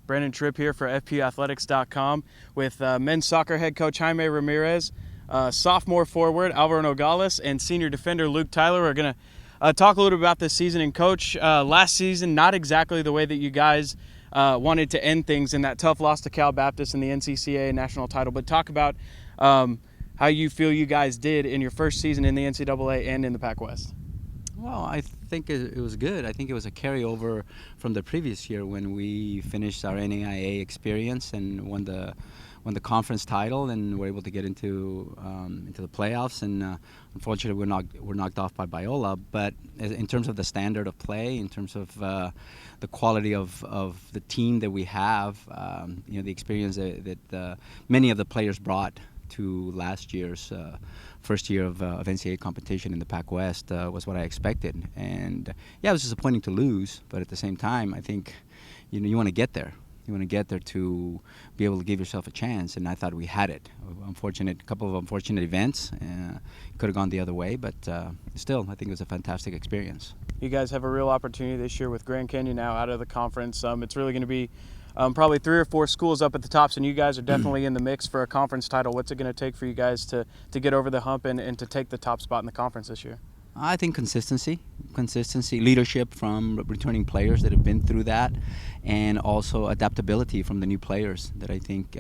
Brandon Tripp here for FPathletics.com with men's soccer head coach Jaime Ramirez, sophomore forward Alvaro Nogales, and senior defender Luke Tyler. We're going to talk a little bit about this season. And Coach, last season, not exactly the way that you guys wanted to end things in that tough loss to Cal Baptist in the NCCAA national title, but talk about how you feel you guys did in your first season in the NCAA and in the Pac West. Well, I think it was good. I think it was a carryover from the previous year when we finished our NAIA experience and won the conference title and were able to get into the playoffs. And unfortunately, we're knocked off by Biola. But in terms of the standard of play, in terms of the quality of the team that we have, the experience that many of the players brought to last year's first year of NCAA competition in the Pac West was what I expected. And yeah, it was disappointing to lose, but at the same time, I think you want to get there. You want to get there to be able to give yourself a chance, and I thought we had it. A couple of unfortunate events. Could have gone the other way, but still, I think it was a fantastic experience. You guys have a real opportunity this year with Grand Canyon now out of the conference. It's really going to be probably 3 or 4 schools up at the tops, and you guys are definitely in the mix for a conference title. What's it going to take for you guys to get over the hump and to take the top spot in the conference this year? I think consistency, leadership from returning players that have been through that, and also adaptability from the new players that I think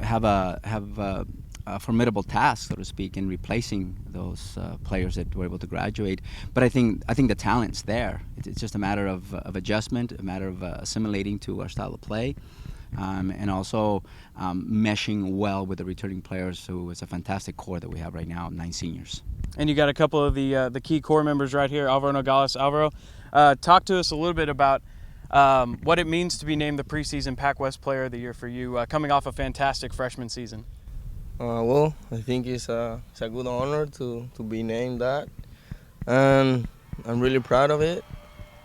have a formidable task, so to speak, in replacing those players that were able to graduate. But I think the talent's there. It's just a matter of adjustment, a matter of assimilating to our style of play, and also meshing well with the returning players, who is a fantastic core that we have right now, 9 seniors. And you got a couple of the key core members right here, Alvaro Nogales. Alvaro, talk to us a little bit about what it means to be named the preseason Pac West Player of the Year for you, coming off a fantastic freshman season. Well, I think it's a good honor to be named that, and I'm really proud of it.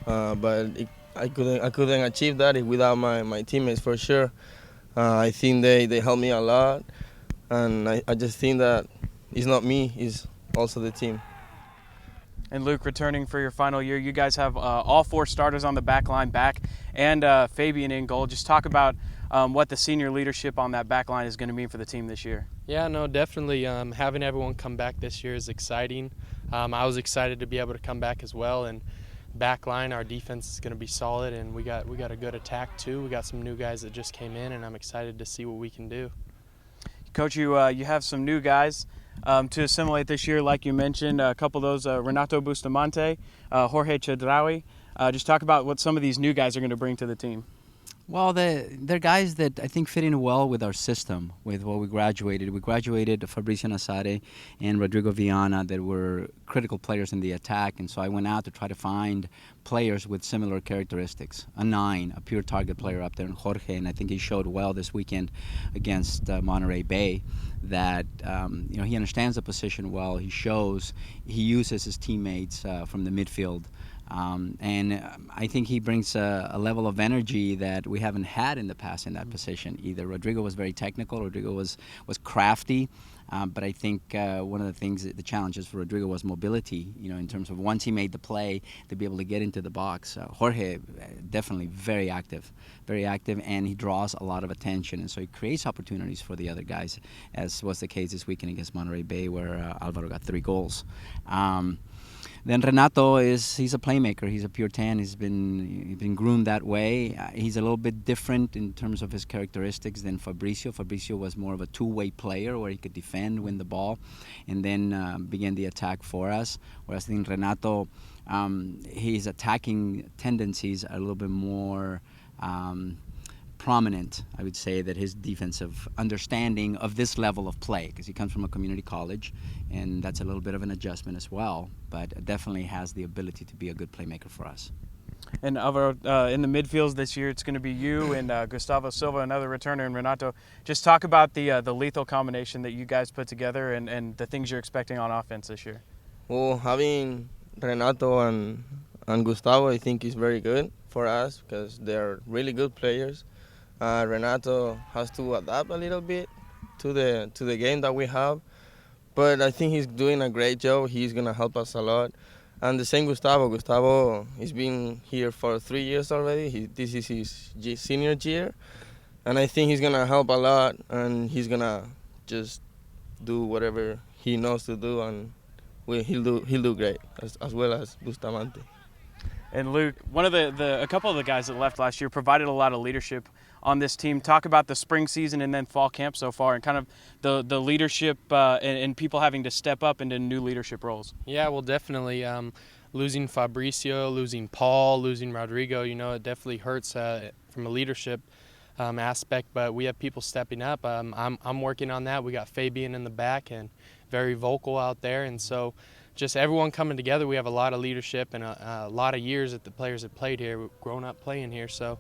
But I couldn't achieve that without my teammates, for sure. I think they helped me a lot, and I just think that it's not me, it's also the team. And Luke, returning for your final year, you guys have all 4 starters on the back line back, and Fabian in goal. Just talk about what the senior leadership on that back line is going to mean for the team this year. Yeah, no, definitely. Having everyone come back this year is exciting. I was excited to be able to come back as well. And back line, our defense is going to be solid, and we got a good attack too. We got some new guys that just came in, and I'm excited to see what we can do. Coach, you have some new guys to assimilate this year, like you mentioned. A couple of those, Renato Bustamante, Jorge Chedraui. Just talk about what some of these new guys are going to bring to the team. Well, they're guys that I think fit in well with our system, with what we graduated. We graduated Fabricio Nazare and Rodrigo Viana that were critical players in the attack, and so I went out to try to find players with similar characteristics. A 9, a pure target player up there in Jorge, and I think he showed well this weekend against Monterey Bay that he understands the position well. He uses his teammates from the midfield. And I think he brings a level of energy that we haven't had in the past in that position either. Rodrigo was very technical. Rodrigo was crafty. But I think one of the challenges for Rodrigo was mobility, in terms of once he made the play, to be able to get into the box. Jorge, definitely very active, and he draws a lot of attention. And so he creates opportunities for the other guys, as was the case this weekend against Monterey Bay, where Alvaro got 3 goals. Then Renato he's a playmaker. He's a pure 10. He's been groomed that way. He's a little bit different in terms of his characteristics than Fabricio. Fabricio was more of a 2-way player where he could defend, win the ball, and then begin the attack for us. Whereas I think Renato, his attacking tendencies are a little bit more prominent, I would say, that his defensive understanding of this level of play, because he comes from a community college, and that's a little bit of an adjustment as well, but definitely has the ability to be a good playmaker for us. And Alvaro, in the midfields this year, it's going to be you and Gustavo Silva, another returner, and Renato. Just talk about the lethal combination that you guys put together and the things you're expecting on offense this year. Well, having Renato and Gustavo, I think, is very good for us because they're really good players. Renato has to adapt a little bit to the game that we have, but I think he's doing a great job. He's going to help us a lot. And the same Gustavo. Gustavo, he's been here for 3 years already. This is his senior year. And I think he's going to help a lot, and he's going to just do whatever he knows to do, and he'll do great, as well as Bustamante. And Luke, one of a couple of the guys that left last year provided a lot of leadership on this team. Talk about the spring season and then fall camp so far, and kind of the leadership and people having to step up into new leadership roles. Yeah, well, definitely. Losing Fabricio, losing Paul, losing Rodrigo, it definitely hurts from a leadership aspect, but we have people stepping up. I'm working on that. We got Fabian in the back and very vocal out there, and so just everyone coming together. We have a lot of leadership and a lot of years that the players have played here, we've grown up playing here, so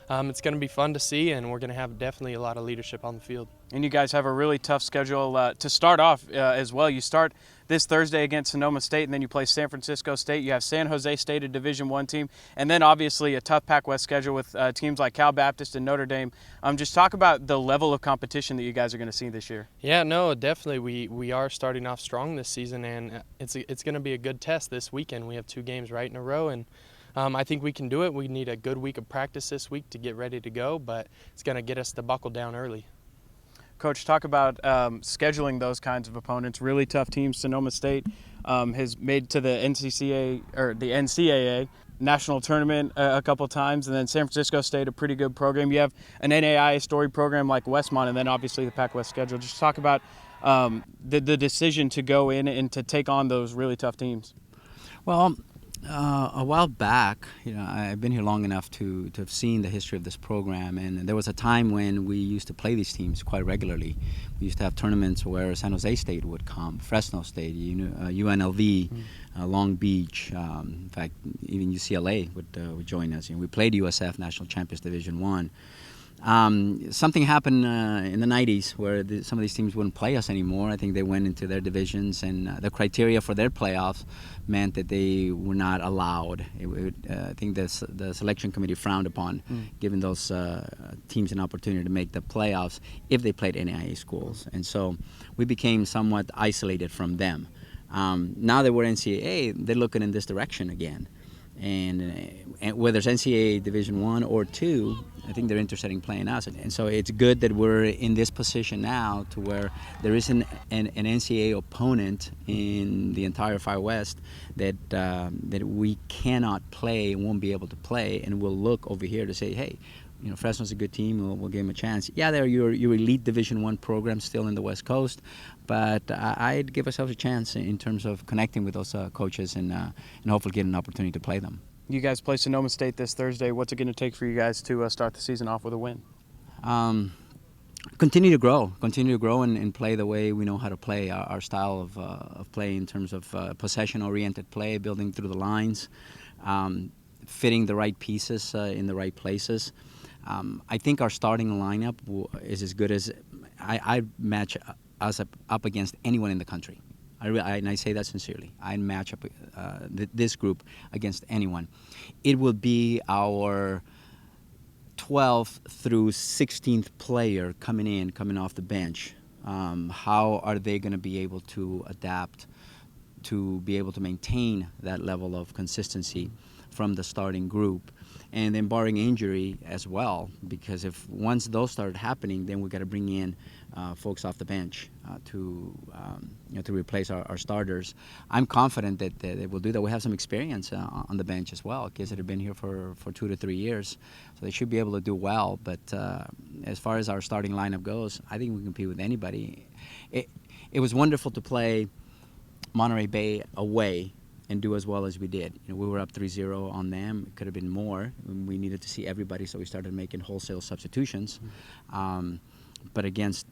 it's going to be fun to see, and we're going to have definitely a lot of leadership on the field. And you guys have a really tough schedule to start off as well. You start this Thursday against Sonoma State, and then you play San Francisco State. You have San Jose State, a Division I team, and then obviously a tough Pac-West schedule with teams like Cal Baptist and Notre Dame. Just talk about the level of competition that you guys are going to see this year. Yeah, no, definitely. We are starting off strong this season, and it's going to be a good test this weekend. We have 2 games right in a row, and I think we can do it. We need a good week of practice this week to get ready to go, but it's going to get us to buckle down early. Coach, talk about scheduling those kinds of opponents. Really tough teams. Sonoma State has made to the NCAA national tournament a couple times, and then San Francisco State, a pretty good program. You have an NAIA story program like Westmont, and then obviously the Pac-West schedule. Just talk about the decision to go in and to take on those really tough teams. Well, a while back, I've been here long enough to have seen the history of this program, and there was a time when we used to play these teams quite regularly. We used to have tournaments where San Jose State would come, Fresno State, UNLV, Long Beach. In fact, even UCLA would join us. We played USF National Champions Division I. Something happened in the 90s where some of these teams wouldn't play us anymore. I think they went into their divisions, and the criteria for their playoffs meant that they were not allowed. I think the selection committee frowned upon giving those teams an opportunity to make the playoffs if they played NAIA schools. And so we became somewhat isolated from them. Now that we're NCAA, they're looking in this direction again. And whether it's NCAA Division I or II, I think they're interested in playing us. And so it's good that we're in this position now to where there is an NCAA opponent in the entire Far West that we cannot play, won't be able to play, and we'll look over here to say, hey, Fresno's a good team, we'll give them a chance. Yeah, they're your elite Division I program still in the West Coast, but I'd give ourselves a chance in terms of connecting with those coaches and hopefully get an opportunity to play them. You guys play Sonoma State this Thursday. What's it going to take for you guys to start the season off with a win? Continue to grow and play the way we know how to play, our style of play in terms of possession-oriented play, building through the lines, fitting the right pieces in the right places. I think our starting lineup is as good as I match us up against anyone in the country. And I say that sincerely. I match up this group against anyone. It will be our 12th through 16th player coming off the bench. How are they going to be able to adapt to be able to maintain that level of consistency from the starting group? And then barring injury as well, because if once those start happening, then we got to bring in folks off the bench to replace our starters. I'm confident that they will do that. We have some experience on the bench as well, kids that have been here for 2 to 3 years, so they should be able to do well. But as far as our starting lineup goes, I think we can compete with anybody. It was wonderful to play Monterey Bay away and do as well as we did. We were up 3-0 on them. It could have been more. We needed to see everybody, so we started making wholesale substitutions. But against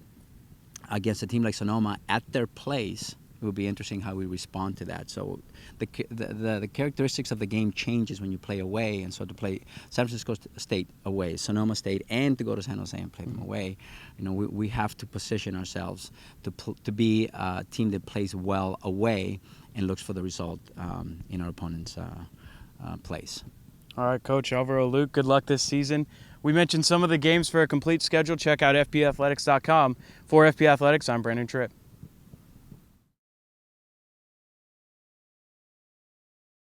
a team like Sonoma at their place, it will be interesting how we respond to that. So the characteristics of the game changes when you play away, and so to play San Francisco State away, Sonoma State, and to go to San Jose and play them away, we have to position ourselves to be a team that plays well away and looks for the result in our opponent's place. All right, Coach Alvaro, Luke, good luck this season. We mentioned some of the games. For a complete schedule, check out fbathletics.com. For FB Athletics, I'm Brandon Tripp.